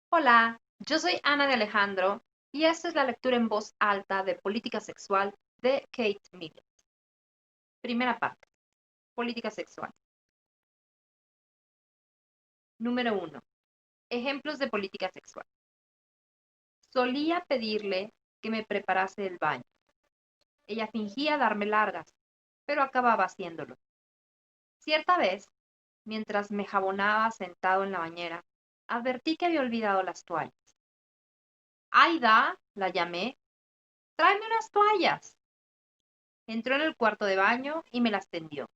Hola, yo soy Ana de Alejandro y esta es la lectura en voz alta de Política Sexual de Kate Millett. Primera parte, Política Sexual. Número 1. Ejemplos de política sexual. Solía pedirle que me preparase el baño. Ella fingía darme largas, pero acababa haciéndolo. Cierta vez, mientras me jabonaba sentado en la bañera, advertí que había olvidado las toallas. Aida, la llamé, tráeme unas toallas. Entró en el cuarto de baño y me las tendió.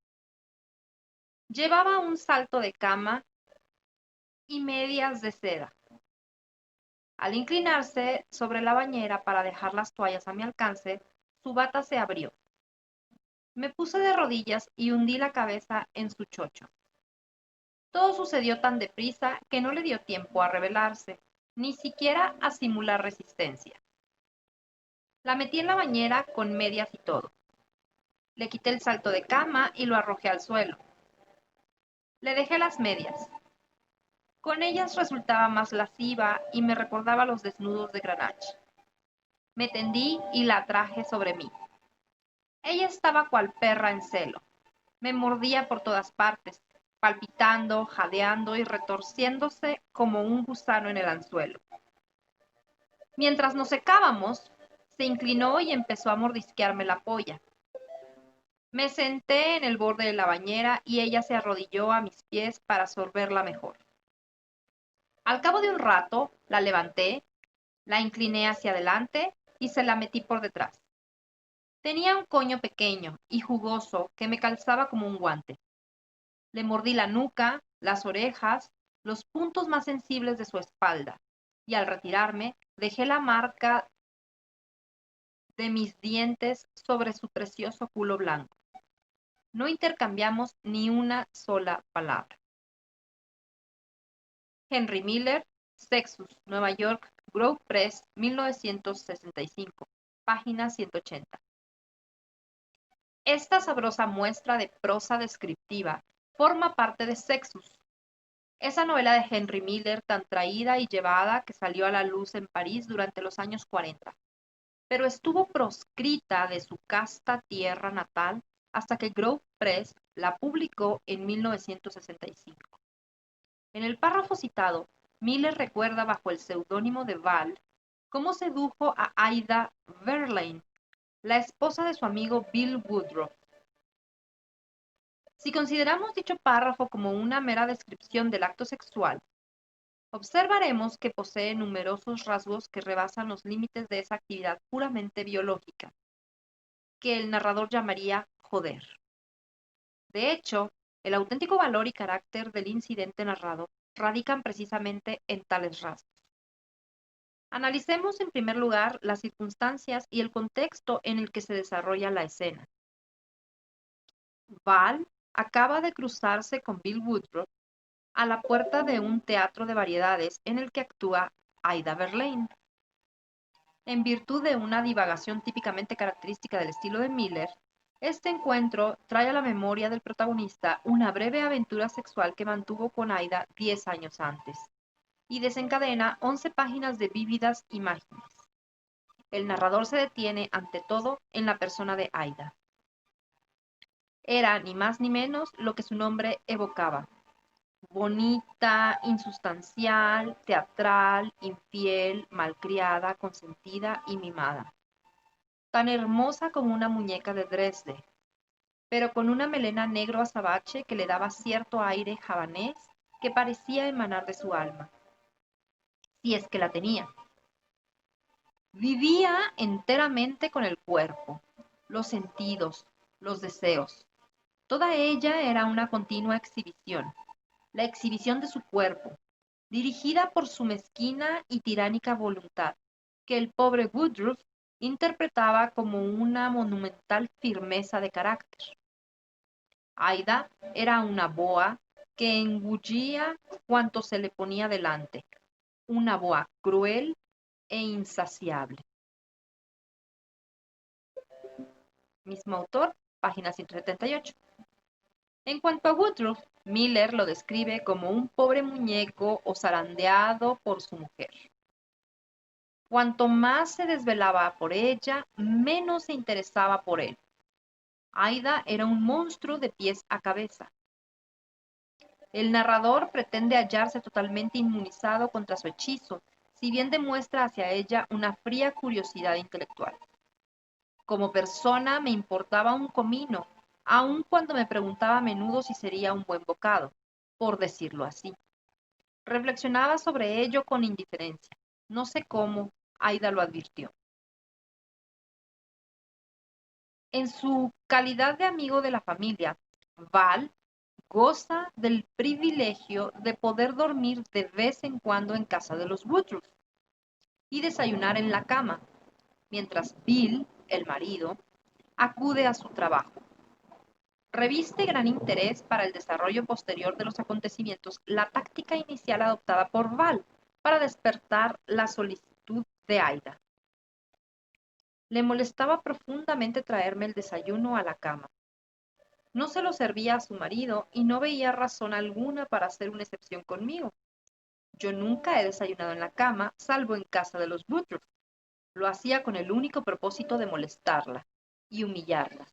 Llevaba un salto de cama y medias de seda. Al inclinarse sobre la bañera para dejar las toallas a mi alcance, su bata se abrió. Me puse de rodillas y hundí la cabeza en su chocho. Todo sucedió tan deprisa que no le dio tiempo a rebelarse, ni siquiera a simular resistencia. La metí en la bañera con medias y todo. Le quité el salto de cama y lo arrojé al suelo. Le dejé las medias. Con ellas resultaba más lasciva y me recordaba los desnudos de Greenwich. Me tendí y la traje sobre mí. Ella estaba cual perra en celo. Me mordía por todas partes, palpitando, jadeando y retorciéndose como un gusano en el anzuelo. Mientras nos secábamos, se inclinó y empezó a mordisquearme la polla. Me senté en el borde de la bañera y ella se arrodilló a mis pies para sorberla mejor. Al cabo de un rato, la levanté, la incliné hacia adelante y se la metí por detrás. Tenía un coño pequeño y jugoso que me calzaba como un guante. Le mordí la nuca, las orejas, los puntos más sensibles de su espalda, y al retirarme dejé la marca de mis dientes sobre su precioso culo blanco. No intercambiamos ni una sola palabra. Henry Miller, Sexus, Nueva York, Grove Press, 1965, página 180. Esta sabrosa muestra de prosa descriptiva forma parte de Sexus, esa novela de Henry Miller tan traída y llevada que salió a la luz en París durante los años 40, pero estuvo proscrita de su casta tierra natal hasta que Grove Press la publicó en 1965. En el párrafo citado, Miller recuerda bajo el seudónimo de Val cómo sedujo a Aida Verlaine, la esposa de su amigo Bill Woodruff. Si consideramos dicho párrafo como una mera descripción del acto sexual, observaremos que posee numerosos rasgos que rebasan los límites de esa actividad puramente biológica, que el narrador llamaría joder. De hecho, el auténtico valor y carácter del incidente narrado radican precisamente en tales rasgos. Analicemos en primer lugar las circunstancias y el contexto en el que se desarrolla la escena. Val acaba de cruzarse con Bill Woodruff a la puerta de un teatro de variedades en el que actúa Aida Verlaine. En virtud de una divagación típicamente característica del estilo de Miller, este encuentro trae a la memoria del protagonista una breve aventura sexual que mantuvo con Aida 10 años antes, y desencadena 11 páginas de vívidas imágenes. El narrador se detiene, ante todo, en la persona de Aida. Era, ni más ni menos, lo que su nombre evocaba: bonita, insustancial, teatral, infiel, malcriada, consentida y mimada. Tan hermosa como una muñeca de Dresde, pero con una melena negro azabache que le daba cierto aire javanés que parecía emanar de su alma, si es que la tenía. Vivía enteramente con el cuerpo, los sentidos, los deseos. Toda ella era una continua exhibición, la exhibición de su cuerpo, dirigida por su mezquina y tiránica voluntad, que el pobre Woodruff interpretaba como una monumental firmeza de carácter. Aida era una boa que engullía cuanto se le ponía delante, una boa cruel e insaciable. Mismo autor, página 178. En cuanto a Woodruff, Miller lo describe como un pobre muñeco o zarandeado por su mujer. Cuanto más se desvelaba por ella, menos se interesaba por él. Aida era un monstruo de pies a cabeza. El narrador pretende hallarse totalmente inmunizado contra su hechizo, si bien demuestra hacia ella una fría curiosidad intelectual. Como persona me importaba un comino, aun cuando me preguntaba a menudo si sería un buen bocado, por decirlo así. Reflexionaba sobre ello con indiferencia. No sé cómo, Aida lo advirtió. En su calidad de amigo de la familia, Val goza del privilegio de poder dormir de vez en cuando en casa de los Woodruff y desayunar en la cama, mientras Bill, el marido, acude a su trabajo. Reviste gran interés para el desarrollo posterior de los acontecimientos la táctica inicial adoptada por Val para despertar la solicitud de Aida. Le molestaba profundamente traerme el desayuno a la cama. No se lo servía a su marido y no veía razón alguna para hacer una excepción conmigo. Yo nunca he desayunado en la cama, salvo en casa de los Woodruff. Lo hacía con el único propósito de molestarla y humillarla.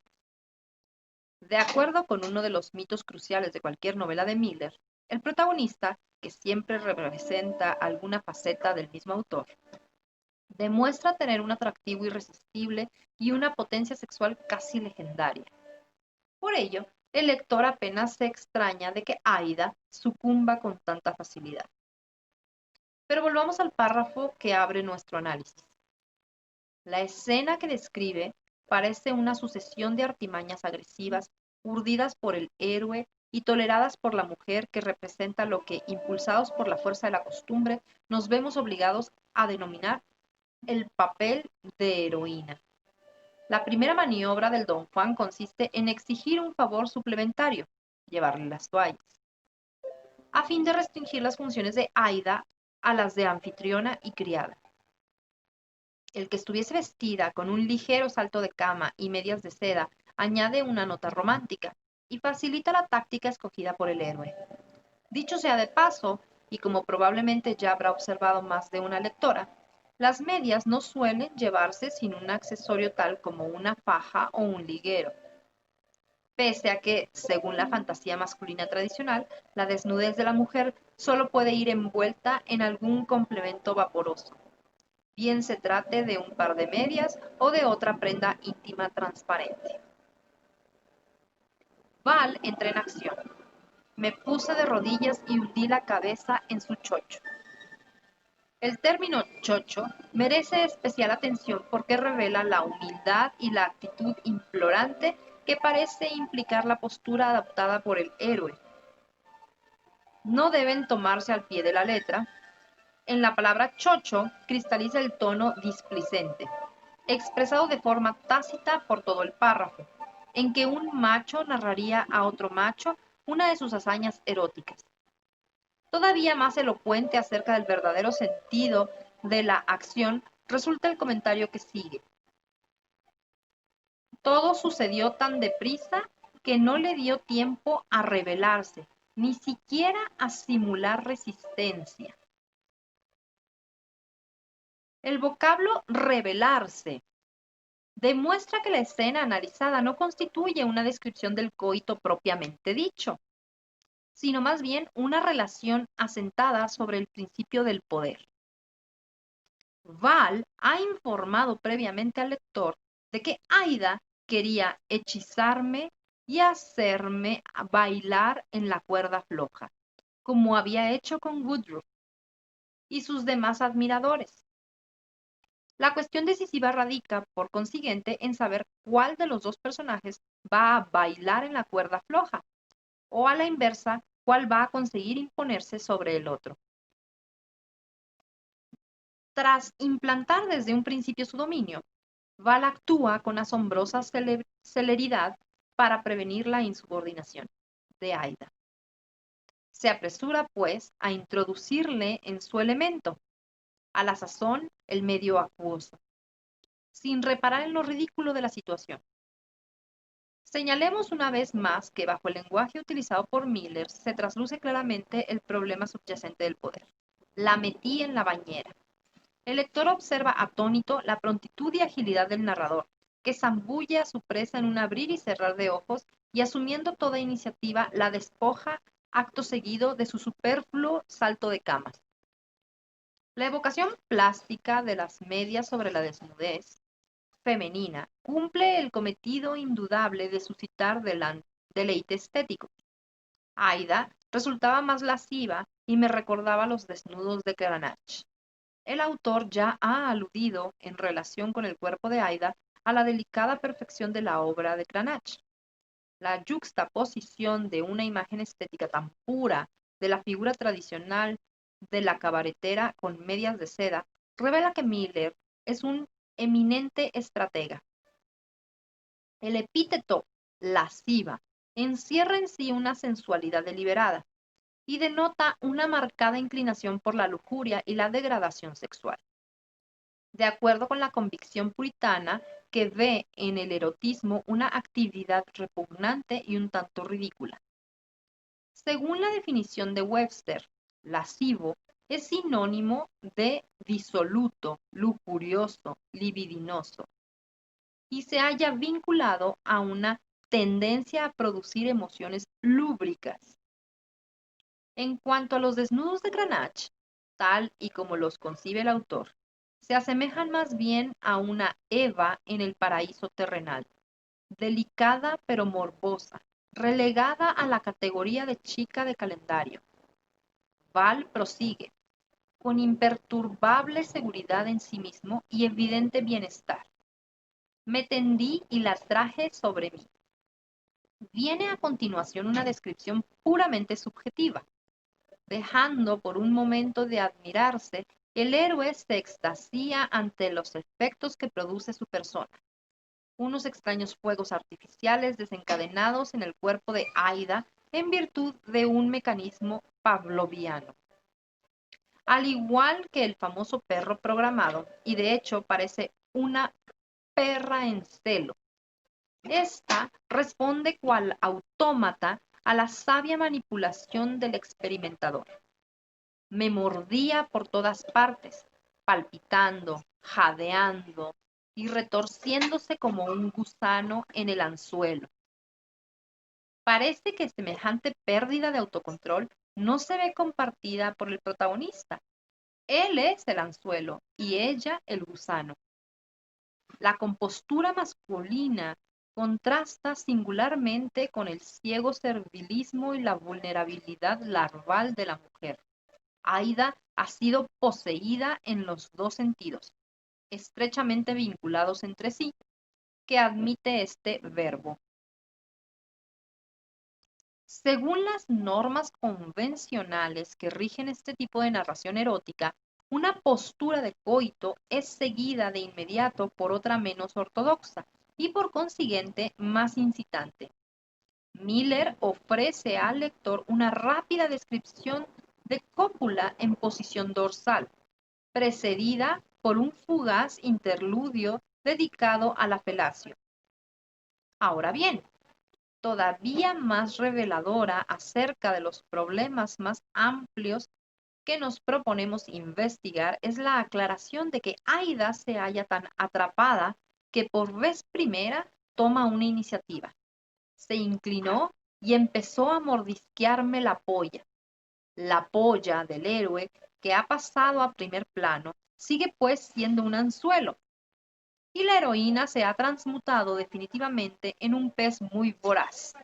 De acuerdo con uno de los mitos cruciales de cualquier novela de Miller, el protagonista, que siempre representa alguna faceta del mismo autor, demuestra tener un atractivo irresistible y una potencia sexual casi legendaria. Por ello, el lector apenas se extraña de que Aida sucumba con tanta facilidad. Pero volvamos al párrafo que abre nuestro análisis. La escena que describe parece una sucesión de artimañas agresivas urdidas por el héroe y toleradas por la mujer que representa lo que, impulsados por la fuerza de la costumbre, nos vemos obligados a denominar el papel de heroína. La primera maniobra del Don Juan consiste en exigir un favor suplementario, llevarle las toallas, a fin de restringir las funciones de Aida a las de anfitriona y criada. El que estuviese vestida con un ligero salto de cama y medias de seda añade una nota romántica y facilita la táctica escogida por el héroe. Dicho sea de paso, y como probablemente ya habrá observado más de una lectora, las medias no suelen llevarse sin un accesorio tal como una faja o un liguero, pese a que, según la fantasía masculina tradicional, la desnudez de la mujer solo puede ir envuelta en algún complemento vaporoso, bien se trate de un par de medias o de otra prenda íntima transparente. Val entra en acción. Me puse de rodillas y hundí la cabeza en su chocho. El término chocho merece especial atención porque revela la humildad y la actitud implorante que parece implicar la postura adoptada por el héroe. No deben tomarse al pie de la letra. En la palabra chocho cristaliza el tono displicente, expresado de forma tácita por todo el párrafo, en que un macho narraría a otro macho una de sus hazañas eróticas. Todavía más elocuente acerca del verdadero sentido de la acción resulta el comentario que sigue. Todo sucedió tan deprisa que no le dio tiempo a rebelarse, ni siquiera a simular resistencia. El vocablo rebelarse demuestra que la escena analizada no constituye una descripción del coito propiamente dicho, sino más bien una relación asentada sobre el principio del poder. Val ha informado previamente al lector de que Aida quería hechizarme y hacerme bailar en la cuerda floja, como había hecho con Woodruff y sus demás admiradores. La cuestión decisiva radica, por consiguiente, en saber cuál de los dos personajes va a bailar en la cuerda floja, o a la inversa, cuál va a conseguir imponerse sobre el otro. Tras implantar desde un principio su dominio, Val actúa con asombrosa celeridad para prevenir la insubordinación de Aida. Se apresura, pues, a introducirle en su elemento, a la sazón el medio acuoso, sin reparar en lo ridículo de la situación. Señalemos una vez más que bajo el lenguaje utilizado por Miller se trasluce claramente el problema subyacente del poder. La metí en la bañera. El lector observa atónito la prontitud y agilidad del narrador, que zambulle a su presa en un abrir y cerrar de ojos y asumiendo toda iniciativa la despoja acto seguido de su superfluo salto de camas. La evocación plástica de las medias sobre la desnudez femenina cumple el cometido indudable de suscitar deleite estético. Aida resultaba más lasciva y me recordaba los desnudos de Cranach. El autor ya ha aludido, en relación con el cuerpo de Aida, a la delicada perfección de la obra de Cranach. La yuxtaposición de una imagen estética tan pura de la figura tradicional de la cabaretera con medias de seda revela que Miller es un eminente estratega. El epíteto lasciva encierra en sí una sensualidad deliberada y denota una marcada inclinación por la lujuria y la degradación sexual. De acuerdo con la convicción puritana que ve en el erotismo una actividad repugnante y un tanto ridícula. Según la definición de Webster, lascivo es sinónimo de disoluto, lujurioso, libidinoso, y se halla vinculado a una tendencia a producir emociones lúbricas. En cuanto a los desnudos de Cranach, tal y como los concibe el autor, se asemejan más bien a una Eva en el paraíso terrenal, delicada pero morbosa, relegada a la categoría de chica de calendario. Val prosigue, con imperturbable seguridad en sí mismo y evidente bienestar. Me tendí y las traje sobre mí. Viene a continuación una descripción puramente subjetiva. Dejando por un momento de admirarse, el héroe se extasía ante los efectos que produce su persona. Unos extraños fuegos artificiales desencadenados en el cuerpo de Aida en virtud de un mecanismo pavloviano. Al igual que el famoso perro programado, y de hecho parece una perra en celo. Esta responde cual autómata a la sabia manipulación del experimentador. Me mordía por todas partes, palpitando, jadeando y retorciéndose como un gusano en el anzuelo. Parece que semejante pérdida de autocontrol no se ve compartida por el protagonista. Él es el anzuelo y ella el gusano. La compostura masculina contrasta singularmente con el ciego servilismo y la vulnerabilidad larval de la mujer. Aida ha sido poseída en los dos sentidos, estrechamente vinculados entre sí, que admite este verbo. Según las normas convencionales que rigen este tipo de narración erótica, una postura de coito es seguida de inmediato por otra menos ortodoxa y por consiguiente más incitante. Miller ofrece al lector una rápida descripción de cópula en posición dorsal, precedida por un fugaz interludio dedicado a la felación. Ahora bien, todavía más reveladora acerca de los problemas más amplios que nos proponemos investigar es la aclaración de que Aida se halla tan atrapada que por vez primera toma una iniciativa. Se inclinó y empezó a mordisquearme la polla. La polla del héroe, que ha pasado a primer plano, sigue pues siendo un anzuelo, y la heroína se ha transmutado definitivamente en un pez muy voraz.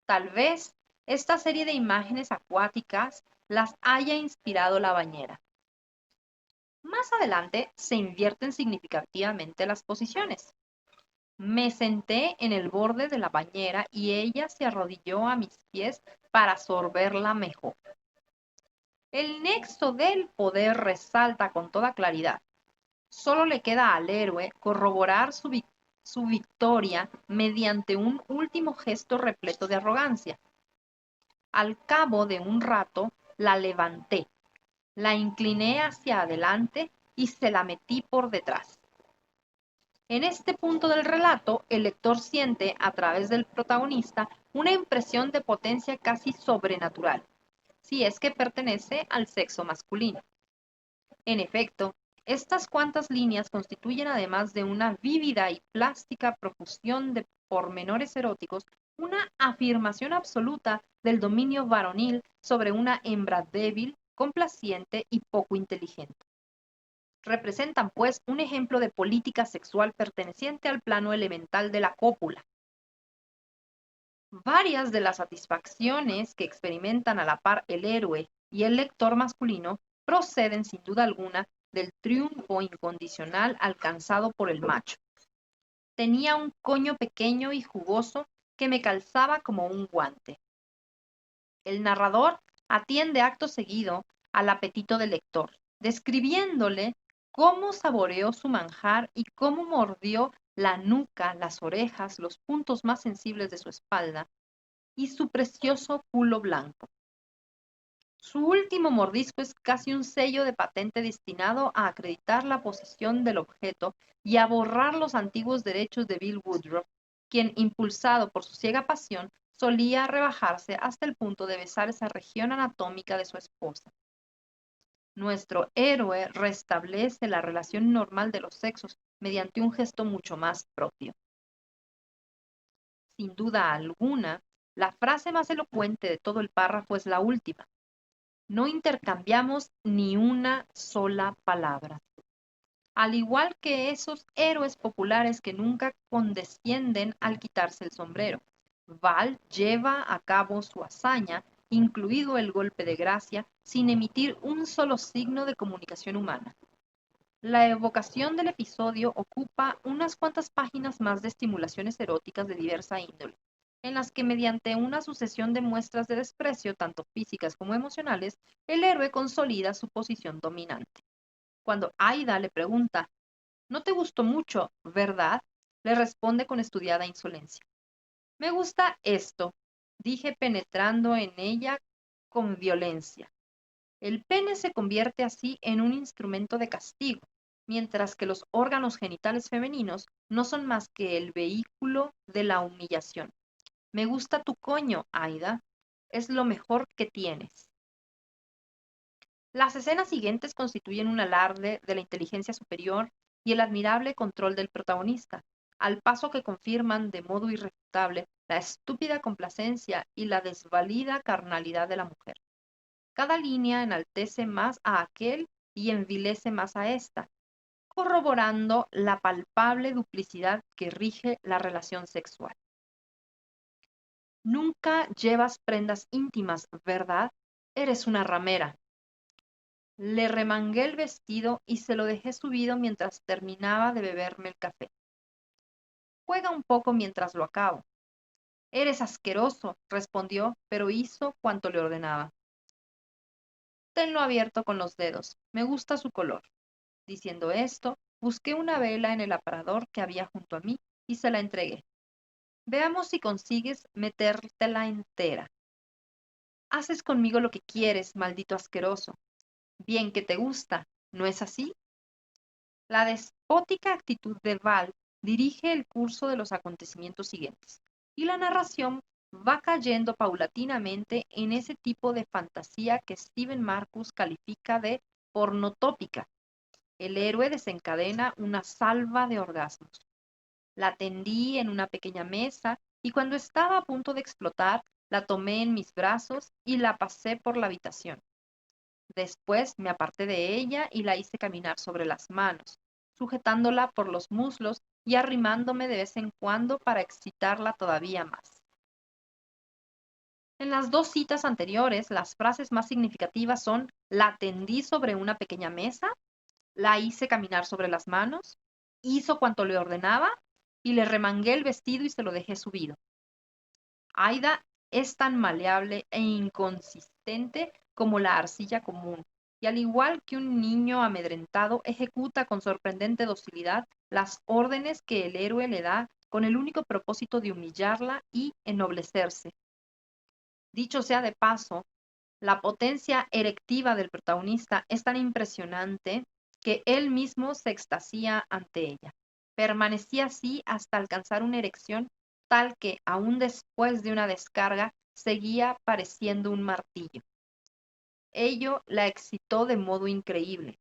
Tal vez esta serie de imágenes acuáticas las haya inspirado la bañera. Más adelante se invierten significativamente las posiciones. Me senté en el borde de la bañera y ella se arrodilló a mis pies para sorberla mejor. El nexo del poder resalta con toda claridad. Solo le queda al héroe corroborar su victoria mediante un último gesto repleto de arrogancia. Al cabo de un rato la levanté, la incliné hacia adelante y se la metí por detrás. En este punto del relato, el lector siente, a través del protagonista, una impresión de potencia casi sobrenatural, si es que pertenece al sexo masculino. En efecto, estas cuantas líneas constituyen, además de una vívida y plástica profusión de pormenores eróticos, una afirmación absoluta del dominio varonil sobre una hembra débil, complaciente y poco inteligente. Representan, pues, un ejemplo de política sexual perteneciente al plano elemental de la cópula. Varias de las satisfacciones que experimentan a la par el héroe y el lector masculino proceden, sin duda alguna, del triunfo incondicional alcanzado por el macho. Tenía un coño pequeño y jugoso que me calzaba como un guante. El narrador atiende acto seguido al apetito del lector, describiéndole cómo saboreó su manjar y cómo mordió la nuca, las orejas, los puntos más sensibles de su espalda y su precioso culo blanco. Su último mordisco es casi un sello de patente destinado a acreditar la posición del objeto y a borrar los antiguos derechos de Bill Woodruff, quien, impulsado por su ciega pasión, solía rebajarse hasta el punto de besar esa región anatómica de su esposa. Nuestro héroe restablece la relación normal de los sexos mediante un gesto mucho más propio. Sin duda alguna, la frase más elocuente de todo el párrafo es la última. No intercambiamos ni una sola palabra. Al igual que esos héroes populares que nunca condescienden al quitarse el sombrero, Val lleva a cabo su hazaña, incluido el golpe de gracia, sin emitir un solo signo de comunicación humana. La evocación del episodio ocupa unas cuantas páginas más de estimulaciones eróticas de diversa índole, en las que mediante una sucesión de muestras de desprecio, tanto físicas como emocionales, el héroe consolida su posición dominante. Cuando Aida le pregunta, ¿no te gustó mucho, verdad?, le responde con estudiada insolencia. Me gusta esto, dije penetrando en ella con violencia. El pene se convierte así en un instrumento de castigo, mientras que los órganos genitales femeninos no son más que el vehículo de la humillación. Me gusta tu coño, Aida. Es lo mejor que tienes. Las escenas siguientes constituyen un alarde de la inteligencia superior y el admirable control del protagonista, al paso que confirman de modo irrefutable la estúpida complacencia y la desvalida carnalidad de la mujer. Cada línea enaltece más a aquel y envilece más a esta, corroborando la palpable duplicidad que rige la relación sexual. Nunca llevas prendas íntimas, ¿verdad? Eres una ramera. Le remangué el vestido y se lo dejé subido mientras terminaba de beberme el café. Juega un poco mientras lo acabo. Eres asqueroso, respondió, pero hizo cuanto le ordenaba. Tenlo abierto con los dedos. Me gusta su color. Diciendo esto, busqué una vela en el aparador que había junto a mí y se la entregué. Veamos si consigues metértela entera. Haces conmigo lo que quieres, maldito asqueroso. Bien que te gusta, ¿no es así? La despótica actitud de Val dirige el curso de los acontecimientos siguientes, y la narración va cayendo paulatinamente en ese tipo de fantasía que Stephen Marcus califica de pornotópica. El héroe desencadena una salva de orgasmos. La tendí en una pequeña mesa y cuando estaba a punto de explotar, la tomé en mis brazos y la pasé por la habitación. Después me aparté de ella y la hice caminar sobre las manos, sujetándola por los muslos y arrimándome de vez en cuando para excitarla todavía más. En las dos citas anteriores, las frases más significativas son la tendí sobre una pequeña mesa, la hice caminar sobre las manos, hizo cuanto le ordenaba y le remangué el vestido y se lo dejé subido. Aida es tan maleable e inconsistente como la arcilla común, y al igual que un niño amedrentado, ejecuta con sorprendente docilidad las órdenes que el héroe le da con el único propósito de humillarla y ennoblecerse. Dicho sea de paso, la potencia erectiva del protagonista es tan impresionante que él mismo se extasía ante ella. Permanecí así hasta alcanzar una erección tal que, aun después de una descarga, seguía pareciendo un martillo. Ello la excitó de modo increíble,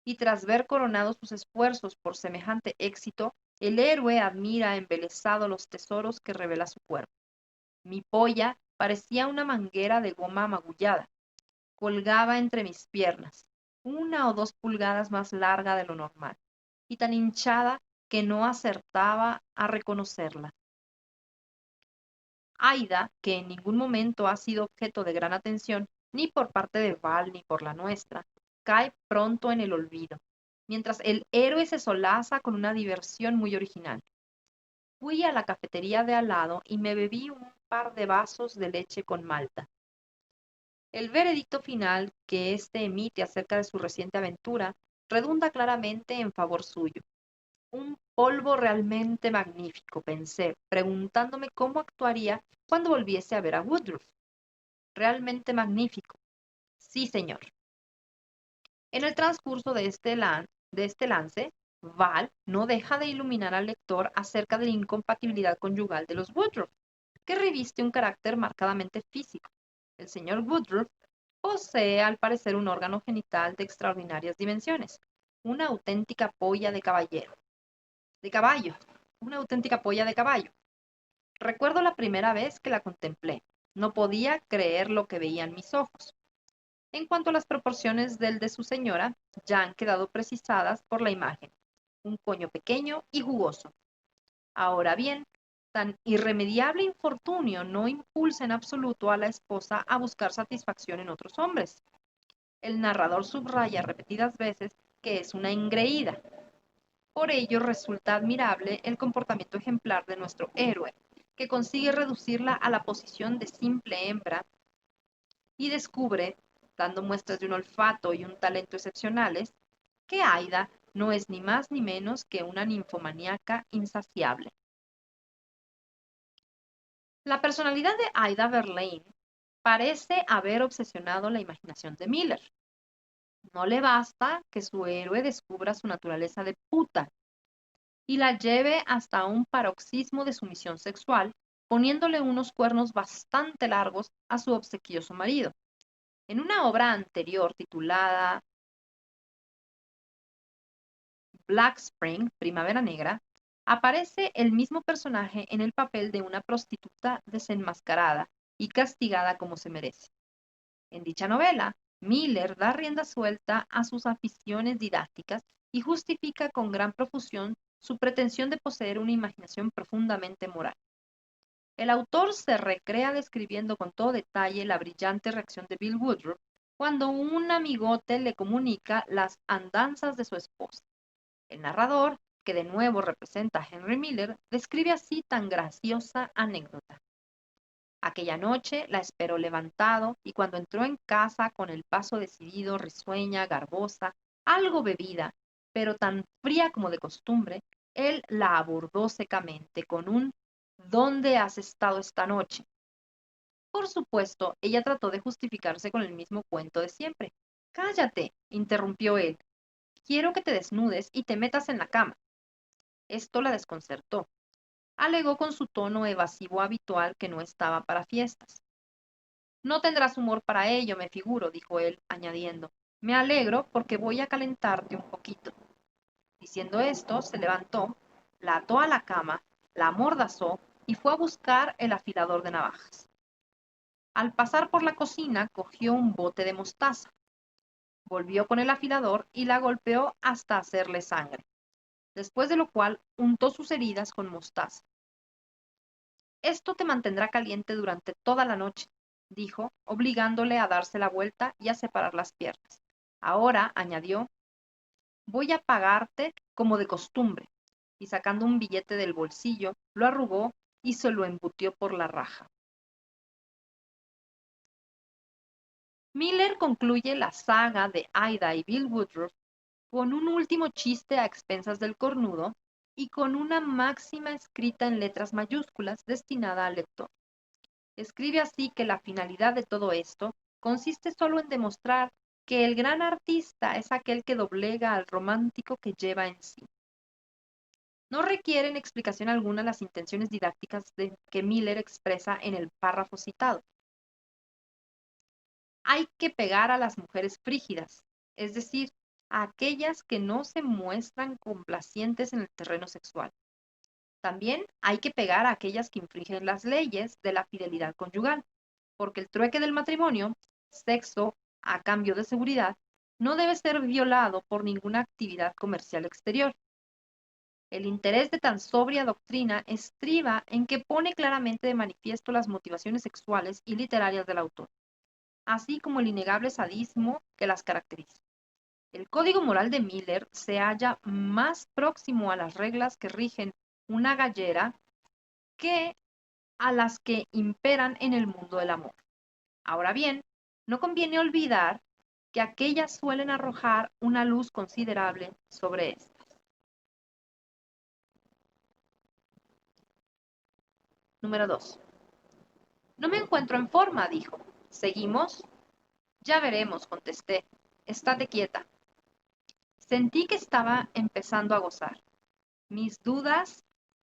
y tras ver coronados sus esfuerzos por semejante éxito, el héroe admira embelesado los tesoros que revela su cuerpo. Mi polla parecía una manguera de goma magullada, colgaba entre mis piernas, 1 o 2 pulgadas más larga de lo normal, y tan hinchada que no acertaba a reconocerla. Aida, que en ningún momento ha sido objeto de gran atención, ni por parte de Val ni por la nuestra, cae pronto en el olvido, mientras el héroe se solaza con una diversión muy original. Fui a la cafetería de al lado y me bebí un par de vasos de leche con malta. El veredicto final que éste emite acerca de su reciente aventura redunda claramente en favor suyo. Un polvo realmente magnífico, pensé, preguntándome cómo actuaría cuando volviese a ver a Woodruff. Realmente magnífico. Sí, señor. En el transcurso de este lance, Val no deja de iluminar al lector acerca de la incompatibilidad conyugal de los Woodruff, que reviste un carácter marcadamente físico. El señor Woodruff posee al parecer un órgano genital de extraordinarias dimensiones, una auténtica polla de caballo, una auténtica polla de caballo. Recuerdo la primera vez que la contemplé. No podía creer lo que veían mis ojos. En cuanto a las proporciones del de su señora, ya han quedado precisadas por la imagen. Un coño pequeño y jugoso. Ahora bien, tan irremediable infortunio no impulsa en absoluto a la esposa a buscar satisfacción en otros hombres. El narrador subraya repetidas veces que es una engreída. Por ello resulta admirable el comportamiento ejemplar de nuestro héroe, que consigue reducirla a la posición de simple hembra y descubre, dando muestras de un olfato y un talento excepcionales, que Aida no es ni más ni menos que una ninfomaníaca insaciable. La personalidad de Aida Verlaine parece haber obsesionado la imaginación de Miller. No le basta que su héroe descubra su naturaleza de puta y la lleve hasta un paroxismo de sumisión sexual, poniéndole unos cuernos bastante largos a su obsequioso marido. En una obra anterior titulada Black Spring, Primavera Negra, aparece el mismo personaje en el papel de una prostituta desenmascarada y castigada como se merece. En dicha novela, Miller da rienda suelta a sus aficiones didácticas y justifica con gran profusión su pretensión de poseer una imaginación profundamente moral. El autor se recrea describiendo con todo detalle la brillante reacción de Bill Woodruff cuando un amigote le comunica las andanzas de su esposa. El narrador, que de nuevo representa a Henry Miller, describe así tan graciosa anécdota. Aquella noche la esperó levantado y cuando entró en casa con el paso decidido, risueña, garbosa, algo bebida, pero tan fría como de costumbre, él la abordó secamente con un ¿Dónde has estado esta noche? Por supuesto, ella trató de justificarse con el mismo cuento de siempre. Cállate, interrumpió él. Quiero que te desnudes y te metas en la cama. Esto la desconcertó. Alegó con su tono evasivo habitual que no estaba para fiestas. No tendrás humor para ello, me figuro, dijo él, añadiendo, me alegro porque voy a calentarte un poquito. Diciendo esto, se levantó, la ató a la cama, la amordazó y fue a buscar el afilador de navajas. Al pasar por la cocina, cogió un bote de mostaza, volvió con el afilador y la golpeó hasta hacerle sangre, después de lo cual untó sus heridas con mostaza. Esto te mantendrá caliente durante toda la noche, dijo, obligándole a darse la vuelta y a separar las piernas. Ahora, añadió, voy a pagarte como de costumbre. Y sacando un billete del bolsillo, lo arrugó y se lo embutió por la raja. Miller concluye la saga de Aida y Bill Woodruff con un último chiste a expensas del cornudo y con una máxima escrita en letras mayúsculas destinada al lector. Escribe así que la finalidad de todo esto consiste solo en demostrar que el gran artista es aquel que doblega al romántico que lleva en sí. No requieren explicación alguna las intenciones didácticas que Miller expresa en el párrafo citado. Hay que pegar a las mujeres frígidas, es decir, a aquellas que no se muestran complacientes en el terreno sexual. También hay que pegar a aquellas que infringen las leyes de la fidelidad conyugal, porque el trueque del matrimonio, sexo a cambio de seguridad, no debe ser violado por ninguna actividad comercial exterior. El interés de tan sobria doctrina estriba en que pone claramente de manifiesto las motivaciones sexuales y literarias del autor, así como el innegable sadismo que las caracteriza. El código moral de Miller se halla más próximo a las reglas que rigen una gallera que a las que imperan en el mundo del amor. Ahora bien, no conviene olvidar que aquellas suelen arrojar una luz considerable sobre esto. Número 2. No me encuentro en forma, dijo. ¿Seguimos? Ya veremos, contesté. Estate quieta. Sentí que estaba empezando a gozar. Mis dudas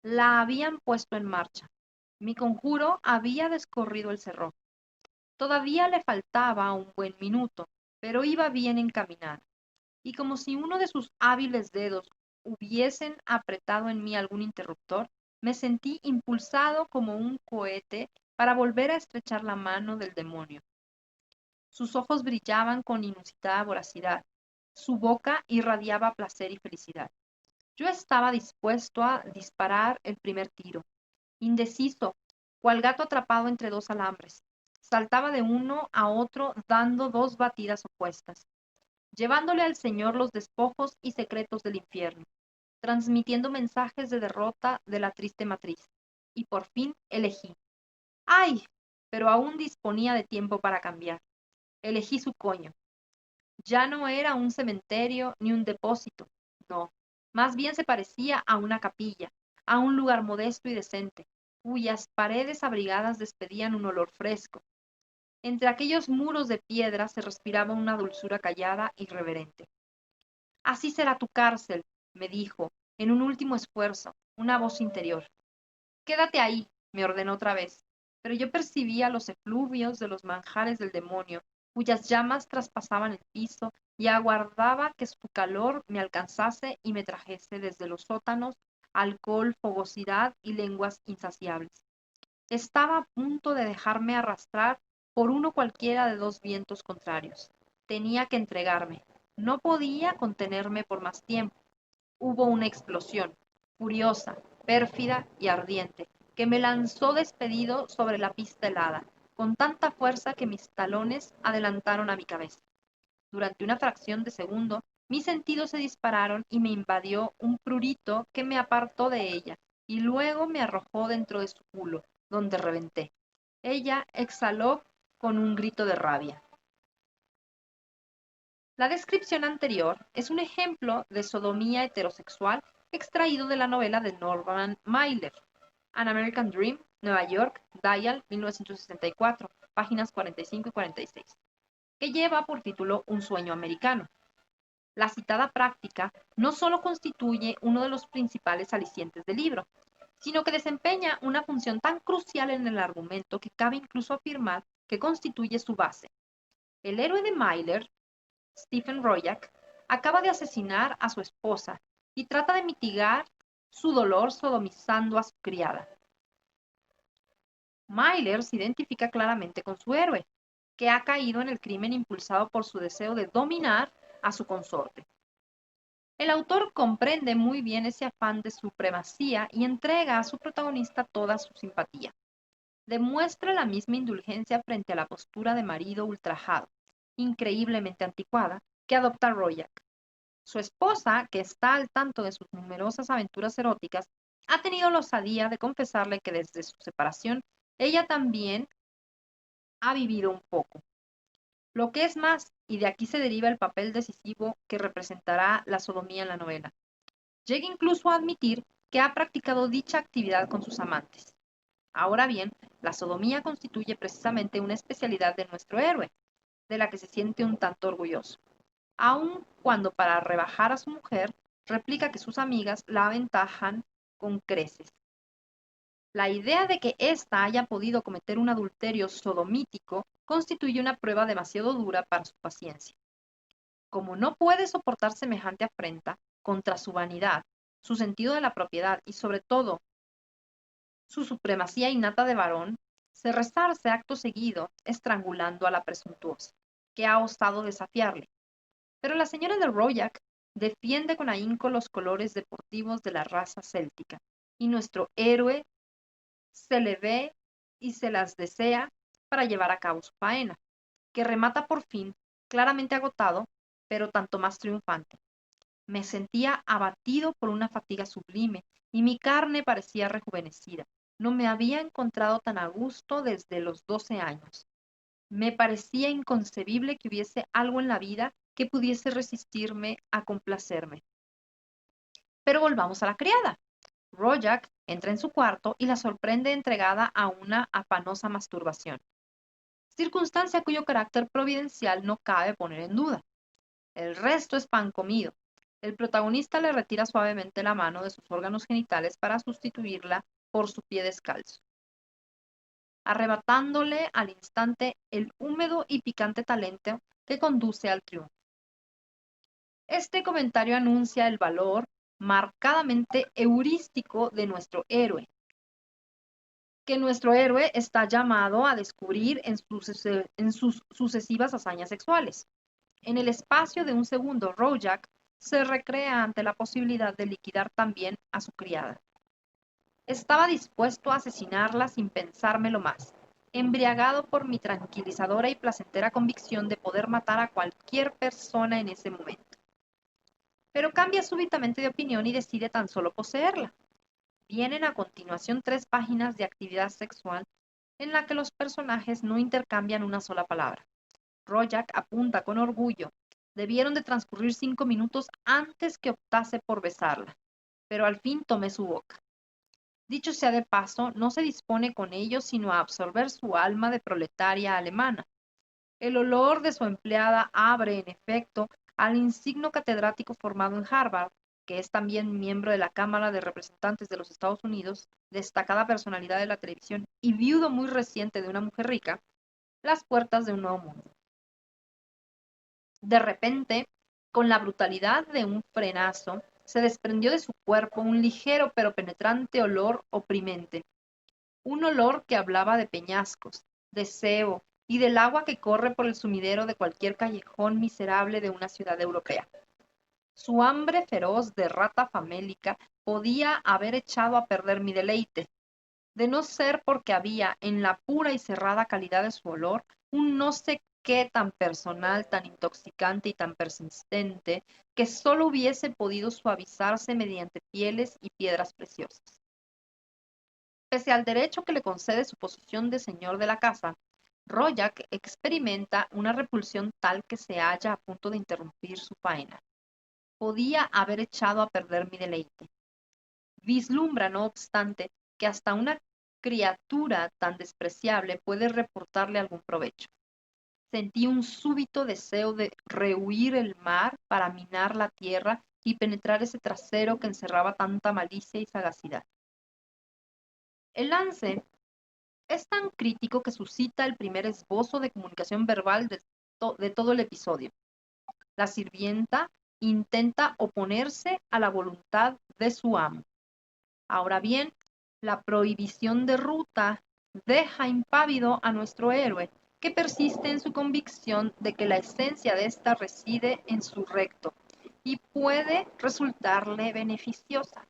la habían puesto en marcha. Mi conjuro había descorrido el cerrojo. Todavía le faltaba un buen minuto, pero iba bien encaminada. Y como si uno de sus hábiles dedos hubiesen apretado en mí algún interruptor, me sentí impulsado como un cohete para volver a estrechar la mano del demonio. Sus ojos brillaban con inusitada voracidad, su boca irradiaba placer y felicidad. Yo estaba dispuesto a disparar el primer tiro, indeciso, cual gato atrapado entre dos alambres. Saltaba de uno a otro dando dos batidas opuestas, llevándole al Señor los despojos y secretos del infierno, transmitiendo mensajes de derrota de la triste matriz. Y por fin elegí. ¡Ay! Pero aún disponía de tiempo para cambiar. Elegí su coño. Ya no era un cementerio ni un depósito, no. Más bien se parecía a una capilla, a un lugar modesto y decente, cuyas paredes abrigadas despedían un olor fresco. Entre aquellos muros de piedra se respiraba una dulzura callada y reverente. Así será tu cárcel, me dijo, en un último esfuerzo, una voz interior. Quédate ahí, me ordenó otra vez, pero yo percibía los efluvios de los manjares del demonio, cuyas llamas traspasaban el piso, y aguardaba que su calor me alcanzase y me trajese desde los sótanos alcohol, fogosidad y lenguas insaciables. Estaba a punto de dejarme arrastrar por uno cualquiera de dos vientos contrarios. Tenía que entregarme. No podía contenerme por más tiempo. Hubo una explosión, furiosa, pérfida y ardiente, que me lanzó despedido sobre la pista helada, con tanta fuerza que mis talones adelantaron a mi cabeza. Durante una fracción de segundo, mis sentidos se dispararon y me invadió un prurito que me apartó de ella, y luego me arrojó dentro de su culo, donde reventé. Ella exhaló con un grito de rabia. La descripción anterior es un ejemplo de sodomía heterosexual extraído de la novela de Norman Mailer, An American Dream, Nueva York, Dial, 1964, páginas 45 y 46, que lleva por título Un sueño americano. La citada práctica no solo constituye uno de los principales alicientes del libro, sino que desempeña una función tan crucial en el argumento que cabe incluso afirmar que constituye su base. El héroe de Mailer, Stephen Royak, acaba de asesinar a su esposa y trata de mitigar su dolor sodomizando a su criada. Mailer se identifica claramente con su héroe, que ha caído en el crimen impulsado por su deseo de dominar a su consorte. El autor comprende muy bien ese afán de supremacía y entrega a su protagonista toda su simpatía. Demuestra la misma indulgencia frente a la postura de marido ultrajado, increíblemente anticuada, que adopta Royak. Su esposa, que está al tanto de sus numerosas aventuras eróticas, ha tenido la osadía de confesarle que desde su separación ella también ha vivido un poco. Lo que es más, y de aquí se deriva el papel decisivo que representará la sodomía en la novela. Llega incluso a admitir que ha practicado dicha actividad con sus amantes. Ahora bien, la sodomía constituye precisamente una especialidad de nuestro héroe, de la que se siente un tanto orgulloso, aun cuando para rebajar a su mujer replica que sus amigas la aventajan con creces. La idea de que ésta haya podido cometer un adulterio sodomítico constituye una prueba demasiado dura para su paciencia. Como no puede soportar semejante afrenta contra su vanidad, su sentido de la propiedad y sobre todo su supremacía innata de varón, se resarce acto seguido estrangulando a la presuntuosa, que ha osado desafiarle. Pero la señora de Royac defiende con ahínco los colores deportivos de la raza céltica, y nuestro héroe se le ve y se las desea para llevar a cabo su faena, que remata por fin, claramente agotado, pero tanto más triunfante. Me sentía abatido por una fatiga sublime y mi carne parecía rejuvenecida. No me había encontrado tan a gusto desde los 12 años. Me parecía inconcebible que hubiese algo en la vida que pudiese resistirme a complacerme. Pero volvamos a la criada. Rojac entra en su cuarto y la sorprende entregada a una afanosa masturbación, circunstancia cuyo carácter providencial no cabe poner en duda. El resto es pan comido. El protagonista le retira suavemente la mano de sus órganos genitales para sustituirla por su pie descalzo, arrebatándole al instante el húmedo y picante talento que conduce al triunfo. Este comentario anuncia el valor marcadamente heurístico de nuestro héroe, que nuestro héroe está llamado a descubrir en sus sucesivas hazañas sexuales. En el espacio de un segundo, Rojac se recrea ante la posibilidad de liquidar también a su criada. Estaba dispuesto a asesinarla sin pensármelo más, embriagado por mi tranquilizadora y placentera convicción de poder matar a cualquier persona en ese momento. Pero cambia súbitamente de opinión y decide tan solo poseerla. Vienen a continuación 3 páginas de actividad sexual en la que los personajes no intercambian una sola palabra. Rojac apunta con orgullo. Debieron de transcurrir 5 minutos antes que optase por besarla, pero al fin tomé su boca. Dicho sea de paso, no se dispone con ello sino a absorber su alma de proletaria alemana. El olor de su empleada abre, en efecto, al insigno catedrático formado en Harvard, que es también miembro de la Cámara de Representantes de los Estados Unidos, destacada personalidad de la televisión y viudo muy reciente de una mujer rica, las puertas de un nuevo mundo. De repente, con la brutalidad de un frenazo, se desprendió de su cuerpo un ligero pero penetrante olor oprimente, un olor que hablaba de peñascos, de cebo y del agua que corre por el sumidero de cualquier callejón miserable de una ciudad europea. Su hambre feroz de rata famélica podía haber echado a perder mi deleite, de no ser porque había en la pura y cerrada calidad de su olor un no sé qué tan personal, tan intoxicante y tan persistente, que sólo hubiese podido suavizarse mediante pieles y piedras preciosas. Pese al derecho que le concede su posición de señor de la casa, Royac experimenta una repulsión tal que se halla a punto de interrumpir su faena. Podía haber echado a perder mi deleite. Vislumbra, no obstante, que hasta una criatura tan despreciable puede reportarle algún provecho. Sentí un súbito deseo de rehuir el mar para minar la tierra y penetrar ese trasero que encerraba tanta malicia y sagacidad. El lance es tan crítico que suscita el primer esbozo de comunicación verbal de todo el episodio. La sirvienta intenta oponerse a la voluntad de su amo. Ahora bien, la prohibición de ruta deja impávido a nuestro héroe, que persiste en su convicción de que la esencia de ésta reside en su recto y puede resultarle beneficiosa.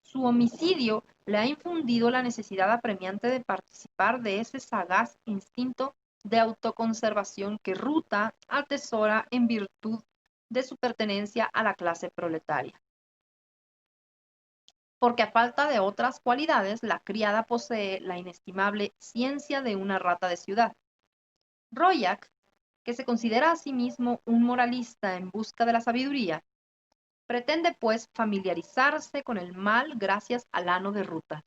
Su homicidio le ha infundido la necesidad apremiante de participar de ese sagaz instinto de autoconservación que Ruta atesora en virtud de su pertenencia a la clase proletaria. Porque a falta de otras cualidades, la criada posee la inestimable ciencia de una rata de ciudad. Royac, que se considera a sí mismo un moralista en busca de la sabiduría, pretende pues familiarizarse con el mal gracias al ano de Ruta.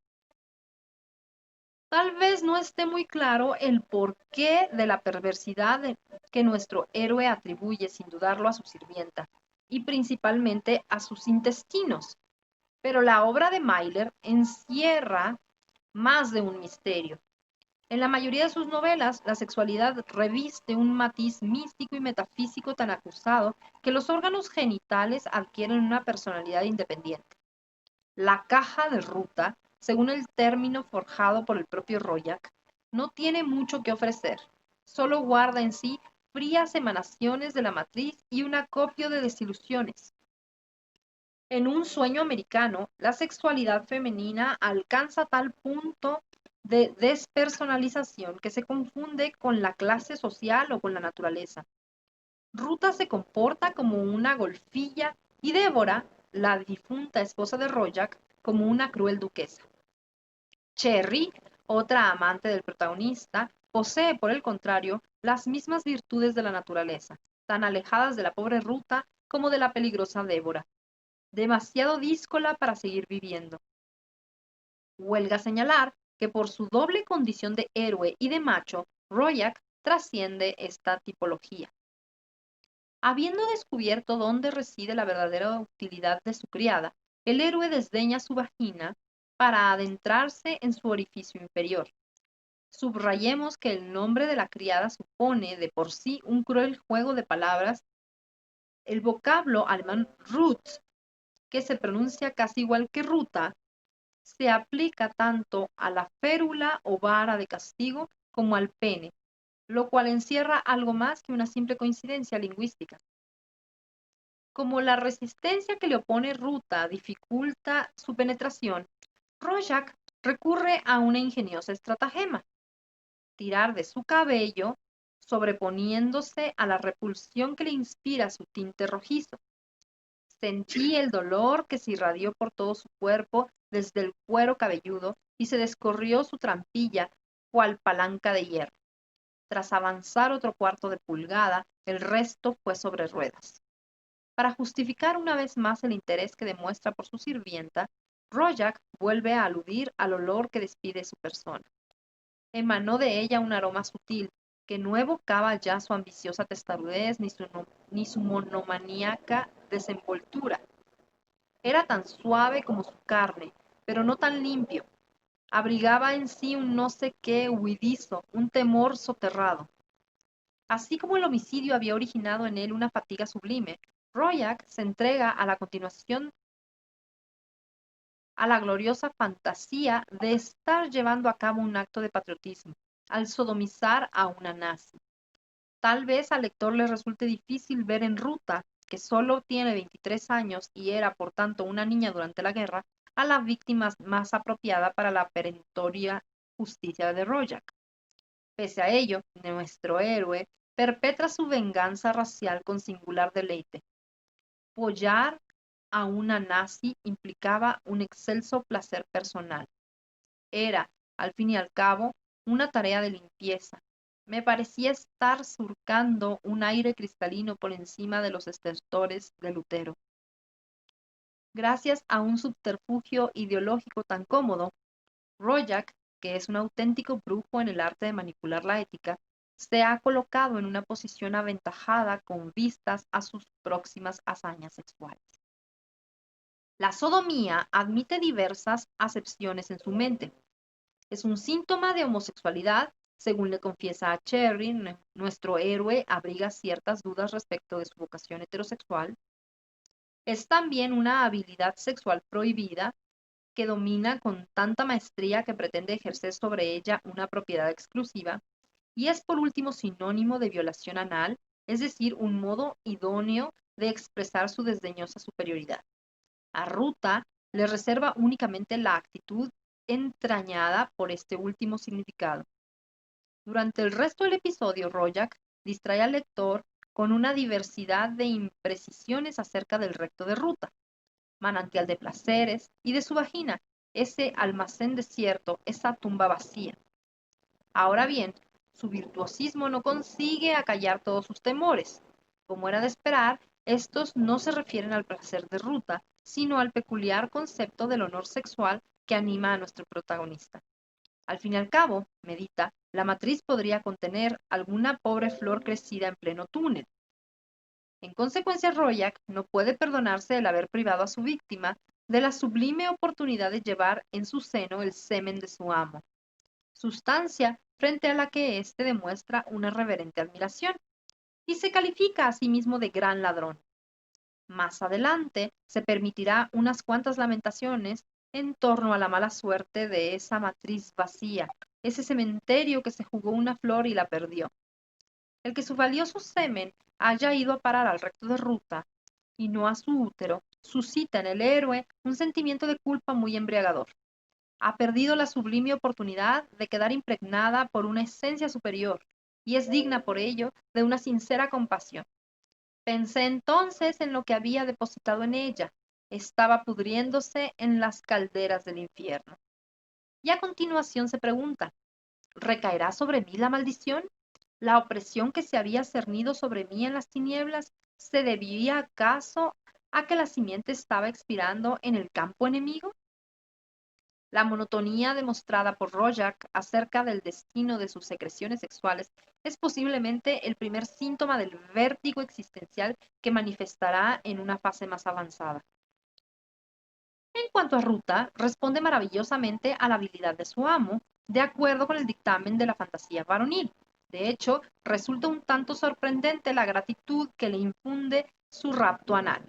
Tal vez no esté muy claro el porqué de la perversidad que nuestro héroe atribuye sin dudarlo a su sirvienta, y principalmente a sus intestinos. Pero la obra de Mailer encierra más de un misterio. En la mayoría de sus novelas, la sexualidad reviste un matiz místico y metafísico tan acusado que los órganos genitales adquieren una personalidad independiente. La caja de ruta, según el término forjado por el propio Royak, no tiene mucho que ofrecer, solo guarda en sí frías emanaciones de la matriz y un acopio de desilusiones. En un sueño americano, la sexualidad femenina alcanza tal punto de despersonalización que se confunde con la clase social o con la naturaleza. Ruta se comporta como una golfilla y Débora, la difunta esposa de Royak, como una cruel duquesa. Cherry, otra amante del protagonista, posee, por el contrario, las mismas virtudes de la naturaleza, tan alejadas de la pobre Ruta como de la peligrosa Débora. Demasiado díscola para seguir viviendo. Huelga señalar que por su doble condición de héroe y de macho, Royak trasciende esta tipología. Habiendo descubierto dónde reside la verdadera utilidad de su criada, el héroe desdeña su vagina para adentrarse en su orificio inferior. Subrayemos que el nombre de la criada supone de por sí un cruel juego de palabras. El vocablo alemán Rut, que se pronuncia casi igual que ruta, se aplica tanto a la férula o vara de castigo como al pene, lo cual encierra algo más que una simple coincidencia lingüística. Como la resistencia que le opone Ruta dificulta su penetración, Rorschach recurre a una ingeniosa estratagema: tirar de su cabello, sobreponiéndose a la repulsión que le inspira su tinte rojizo. Sentí el dolor que se irradió por todo su cuerpo desde el cuero cabelludo y se descorrió su trampilla cual palanca de hierro. Tras avanzar otro cuarto de pulgada, el resto fue sobre ruedas. Para justificar una vez más el interés que demuestra por su sirvienta, Royak vuelve a aludir al olor que despide su persona. Emanó de ella un aroma sutil, que no evocaba ya su ambiciosa testarudez ni su monomaníaca desenvoltura. Era tan suave como su carne, pero no tan limpio. Abrigaba en sí un no sé qué huidizo, un temor soterrado. Así como el homicidio había originado en él una fatiga sublime, Royak se entrega a la continuación a la gloriosa fantasía de estar llevando a cabo un acto de patriotismo, al sodomizar a una nazi. Tal vez al lector le resulte difícil ver en Ruta, que solo tiene 23 años y era por tanto una niña durante la guerra, a la víctima más apropiada para la perentoria justicia de Royak. Pese a ello, nuestro héroe perpetra su venganza racial con singular deleite. Follar a una nazi implicaba un excelso placer personal. Era, al fin y al cabo, una tarea de limpieza. Me parecía estar surcando un aire cristalino por encima de los estertores de Lutero. Gracias a un subterfugio ideológico tan cómodo, Royak, que es un auténtico brujo en el arte de manipular la ética, se ha colocado en una posición aventajada con vistas a sus próximas hazañas sexuales. La sodomía admite diversas acepciones en su mente. Es un síntoma de homosexualidad, según le confiesa a Cherry, nuestro héroe abriga ciertas dudas respecto de su vocación heterosexual. Es también una habilidad sexual prohibida que domina con tanta maestría que pretende ejercer sobre ella una propiedad exclusiva. Y es por último sinónimo de violación anal, es decir, un modo idóneo de expresar su desdeñosa superioridad. A Ruta le reserva únicamente la actitud entrañada por este último significado. Durante el resto del episodio, Royak distrae al lector con una diversidad de imprecisiones acerca del recto de Ruta, manantial de placeres, y de su vagina, ese almacén desierto, esa tumba vacía. Ahora bien, su virtuosismo no consigue acallar todos sus temores. Como era de esperar, estos no se refieren al placer de Ruta, sino al peculiar concepto del honor sexual que anima a nuestro protagonista. Al fin y al cabo, medita, la matriz podría contener alguna pobre flor crecida en pleno túnel. En consecuencia, Royak no puede perdonarse el haber privado a su víctima de la sublime oportunidad de llevar en su seno el semen de su amo, sustancia frente a la que éste demuestra una reverente admiración, y se califica a sí mismo de gran ladrón. Más adelante se permitirá unas cuantas lamentaciones en torno a la mala suerte de esa matriz vacía, ese cementerio que se jugó una flor y la perdió. El que su valioso semen haya ido a parar al recto de Ruta y no a su útero, suscita en el héroe un sentimiento de culpa muy embriagador. Ha perdido la sublime oportunidad de quedar impregnada por una esencia superior y es digna por ello de una sincera compasión. Pensé entonces en lo que había depositado en ella. Estaba pudriéndose en las calderas del infierno. Y a continuación se pregunta, ¿recaerá sobre mí la maldición? ¿La opresión que se había cernido sobre mí en las tinieblas se debía acaso a que la simiente estaba expirando en el campo enemigo? La monotonía demostrada por Royak acerca del destino de sus secreciones sexuales es posiblemente el primer síntoma del vértigo existencial que manifestará en una fase más avanzada. En cuanto a Ruta, responde maravillosamente a la habilidad de su amo, de acuerdo con el dictamen de la fantasía varonil. De hecho, resulta un tanto sorprendente la gratitud que le infunde su rapto anal.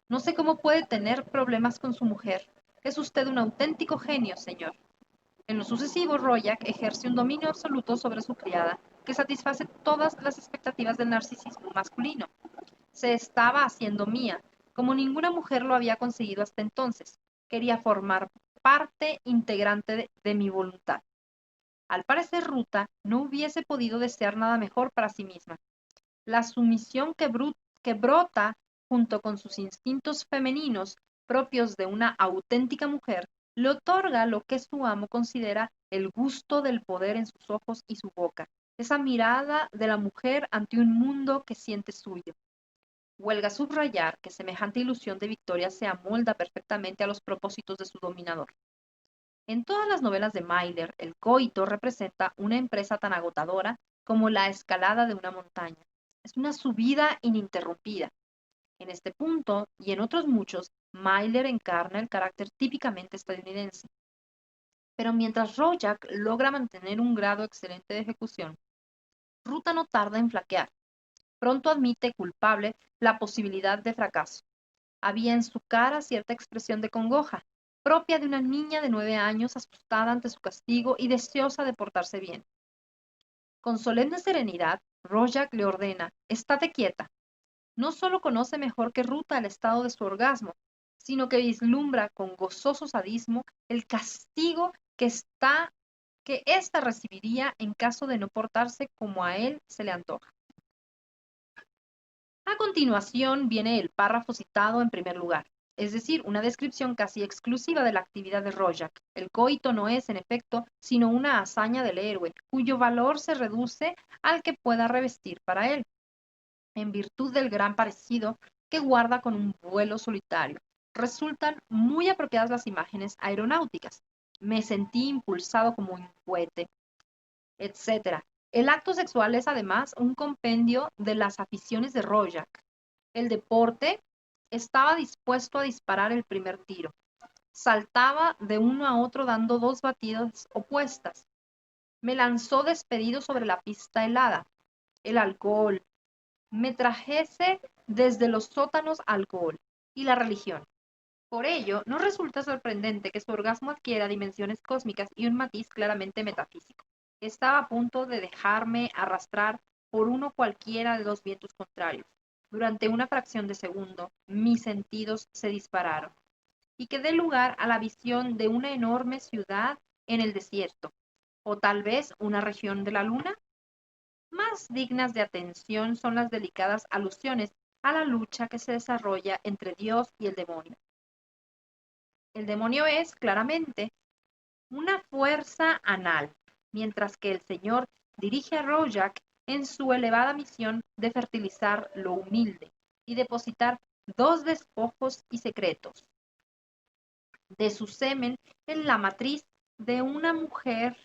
No sé cómo puede tener problemas con su mujer. Es usted un auténtico genio, señor. En lo sucesivo, Royak ejerce un dominio absoluto sobre su criada que satisface todas las expectativas del narcisismo masculino. Se estaba haciendo mía, como ninguna mujer lo había conseguido hasta entonces. Quería formar parte integrante de mi voluntad. Al parecer, Ruta no hubiese podido desear nada mejor para sí misma. La sumisión que brota junto con sus instintos femeninos propios de una auténtica mujer le otorga lo que su amo considera el gusto del poder en sus ojos y su boca, esa mirada de la mujer ante un mundo que siente suyo. Huelga subrayar que semejante ilusión de victoria se amolda perfectamente a los propósitos de su dominador. En todas las novelas de Mailer, el coito representa una empresa tan agotadora como la escalada de una montaña. Es una subida ininterrumpida. En este punto, y en otros muchos, Mailer encarna el carácter típicamente estadounidense. Pero mientras Royak logra mantener un grado excelente de ejecución, Ruta no tarda en flaquear. Pronto admite culpable la posibilidad de fracaso. Había en su cara cierta expresión de congoja, propia de una niña de 9 años asustada ante su castigo y deseosa de portarse bien. Con solemne serenidad, Royak le ordena, estate quieta. No solo conoce mejor que Ruta el estado de su orgasmo, sino que vislumbra con gozoso sadismo el castigo que ésta recibiría en caso de no portarse como a él se le antoja. A continuación viene el párrafo citado en primer lugar, es decir, una descripción casi exclusiva de la actividad de Royak. El coito no es, en efecto, sino una hazaña del héroe, cuyo valor se reduce al que pueda revestir para él, en virtud del gran parecido que guarda con un vuelo solitario. Resultan muy apropiadas las imágenes aeronáuticas. Me sentí impulsado como un cohete, etcétera. El acto sexual es además un compendio de las aficiones de Royak. El deporte estaba dispuesto a disparar el primer tiro. Saltaba de uno a otro dando dos batidas opuestas. Me lanzó despedido sobre la pista helada. El alcohol me trajese desde los sótanos al alcohol y la religión. Por ello, no resulta sorprendente que su orgasmo adquiera dimensiones cósmicas y un matiz claramente metafísico. Estaba a punto de dejarme arrastrar por uno cualquiera de los vientos contrarios. Durante una fracción de segundo, mis sentidos se dispararon y que dé lugar a la visión de una enorme ciudad en el desierto, o tal vez una región de la luna. Más dignas de atención son las delicadas alusiones a la lucha que se desarrolla entre Dios y el demonio. El demonio es, claramente, una fuerza anal, mientras que el Señor dirige a Royak en su elevada misión de fertilizar lo humilde y depositar dos despojos y secretos de su semen en la matriz de una mujer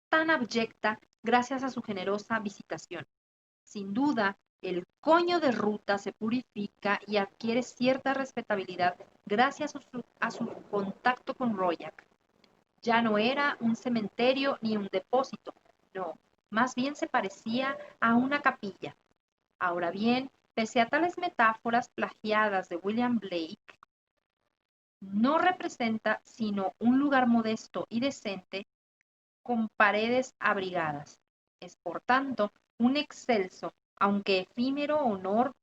tan abyecta gracias a su generosa visitación. Sin duda, el coño de Ruta se purifica y adquiere cierta respetabilidad gracias a su contacto con Royak. Ya no era un cementerio ni un depósito, no, más bien se parecía a una capilla. Ahora bien, pese a tales metáforas plagiadas de William Blake, no representa sino un lugar modesto y decente con paredes abrigadas. Es, por tanto, un excelso, aunque efímero honor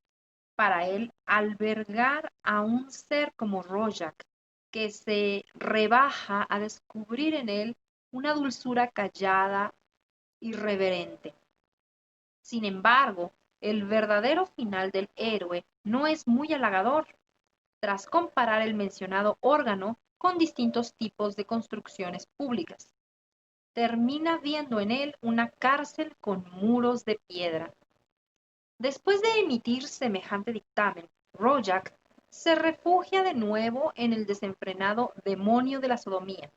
para él albergar a un ser como Rojak, que se rebaja a descubrir en él una dulzura callada y reverente. Sin embargo, el verdadero final del héroe no es muy halagador. Tras comparar el mencionado órgano con distintos tipos de construcciones públicas, termina viendo en él una cárcel con muros de piedra. Después de emitir semejante dictamen, Rojak se refugia de nuevo en el desenfrenado demonio de la sodomía.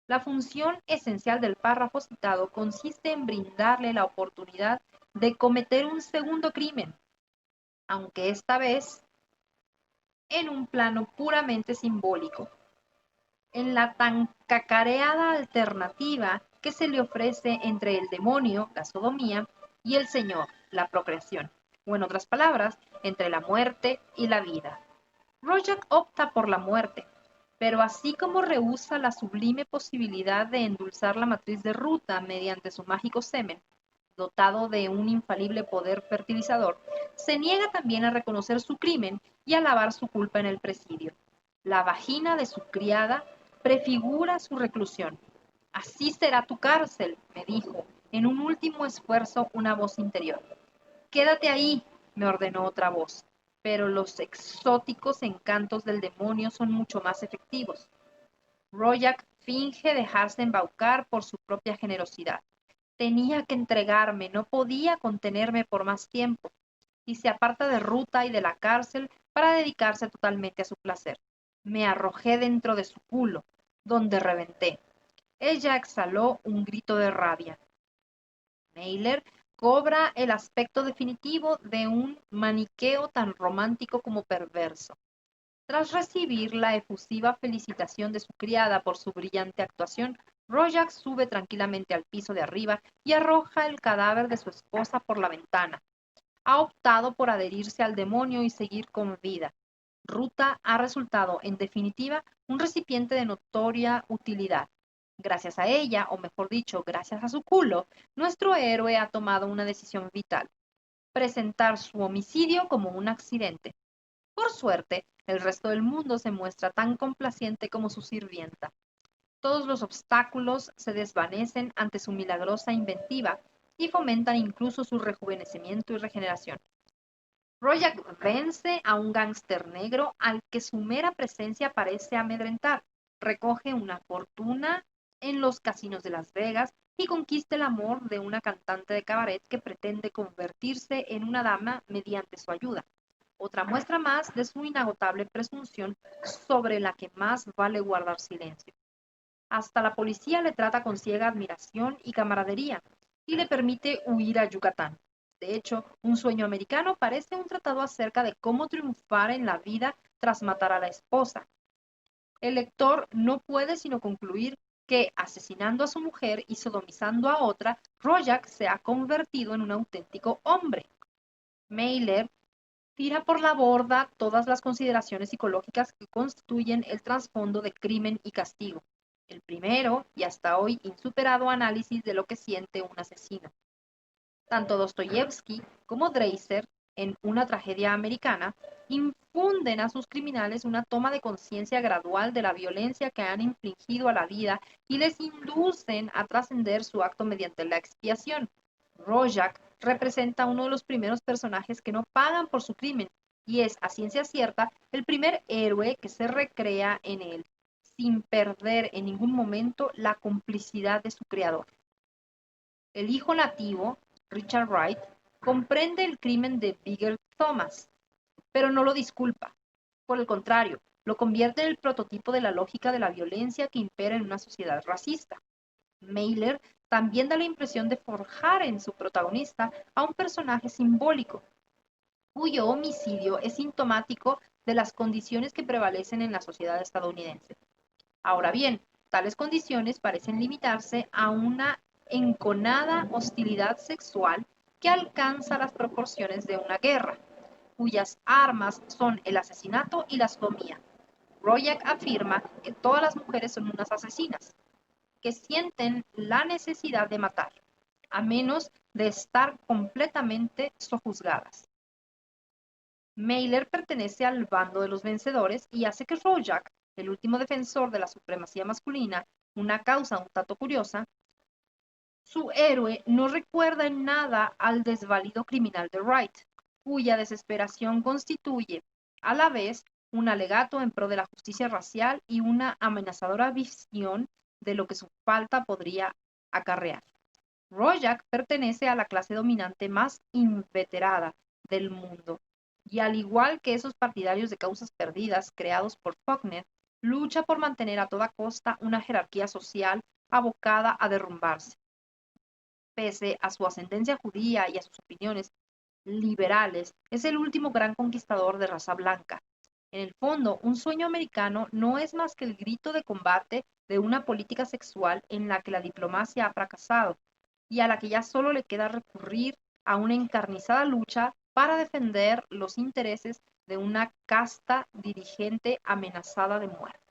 La función esencial del párrafo citado consiste en brindarle la oportunidad de cometer un segundo crimen, aunque esta vez en un plano puramente simbólico, en la tan cacareada alternativa que se le ofrece entre el demonio, la sodomía, y el Señor, la procreación, o en otras palabras, entre la muerte y la vida. Rojak opta por la muerte, pero así como rehúsa la sublime posibilidad de endulzar la matriz de Ruta mediante su mágico semen, dotado de un infalible poder fertilizador, se niega también a reconocer su crimen y a lavar su culpa en el presidio. La vagina de su criada prefigura su reclusión. Así será tu cárcel, me dijo, en un último esfuerzo, una voz interior. Quédate ahí, me ordenó otra voz, pero los exóticos encantos del demonio son mucho más efectivos. Rojak finge dejarse embaucar por su propia generosidad. Tenía que entregarme, no podía contenerme por más tiempo, y se aparta de Ruta y de la cárcel para dedicarse totalmente a su placer. Me arrojé dentro de su culo, donde reventé. Ella exhaló un grito de rabia. Mailer cobra el aspecto definitivo de un maniqueo tan romántico como perverso. Tras recibir la efusiva felicitación de su criada por su brillante actuación, Rojak sube tranquilamente al piso de arriba y arroja el cadáver de su esposa por la ventana. Ha optado por adherirse al demonio y seguir con vida. Ruta ha resultado, en definitiva, un recipiente de notoria utilidad. Gracias a ella, o mejor dicho, gracias a su culo, nuestro héroe ha tomado una decisión vital: presentar su homicidio como un accidente. Por suerte, el resto del mundo se muestra tan complaciente como su sirvienta. Todos los obstáculos se desvanecen ante su milagrosa inventiva y fomentan incluso su rejuvenecimiento y regeneración. Rojak vence a un gángster negro al que su mera presencia parece amedrentar, recoge una fortuna en los casinos de Las Vegas y conquista el amor de una cantante de cabaret que pretende convertirse en una dama mediante su ayuda. Otra muestra más de su inagotable presunción sobre la que más vale guardar silencio. Hasta la policía le trata con ciega admiración y camaradería y le permite huir a Yucatán. De hecho, Un sueño americano parece un tratado acerca de cómo triunfar en la vida tras matar a la esposa. El lector no puede sino concluir que, asesinando a su mujer y sodomizando a otra, Rojak se ha convertido en un auténtico hombre. Mailer tira por la borda todas las consideraciones psicológicas que constituyen el trasfondo de Crimen y Castigo, el primero y hasta hoy insuperado análisis de lo que siente un asesino. Tanto Dostoyevsky como Dreiser, en Una tragedia americana, infunden a sus criminales una toma de conciencia gradual de la violencia que han infligido a la vida y les inducen a trascender su acto mediante la expiación. Rojak representa uno de los primeros personajes que no pagan por su crimen y es, a ciencia cierta, el primer héroe que se recrea en él, sin perder en ningún momento la complicidad de su creador. El hijo nativo, Richard Wright, comprende el crimen de Bigger Thomas, pero no lo disculpa. Por el contrario, lo convierte en el prototipo de la lógica de la violencia que impera en una sociedad racista. Mailer también da la impresión de forjar en su protagonista a un personaje simbólico, cuyo homicidio es sintomático de las condiciones que prevalecen en la sociedad estadounidense. Ahora bien, tales condiciones parecen limitarse a una enconada hostilidad sexual que alcanza las proporciones de una guerra, cuyas armas son el asesinato y la sodomía. Royak afirma que todas las mujeres son unas asesinas, que sienten la necesidad de matar, a menos de estar completamente sojuzgadas. Mailer pertenece al bando de los vencedores y hace que Rojak, el último defensor de la supremacía masculina, una causa un tanto curiosa, su héroe no recuerda en nada al desvalido criminal de Wright, cuya desesperación constituye, a la vez, un alegato en pro de la justicia racial y una amenazadora visión de lo que su falta podría acarrear. Rojak pertenece a la clase dominante más inveterada del mundo y, al igual que esos partidarios de causas perdidas creados por Faulkner, lucha por mantener a toda costa una jerarquía social abocada a derrumbarse. Pese a su ascendencia judía y a sus opiniones liberales, es el último gran conquistador de raza blanca. En el fondo, un sueño americano no es más que el grito de combate de una política sexual en la que la diplomacia ha fracasado y a la que ya solo le queda recurrir a una encarnizada lucha para defender los intereses de una casta dirigente amenazada de muerte.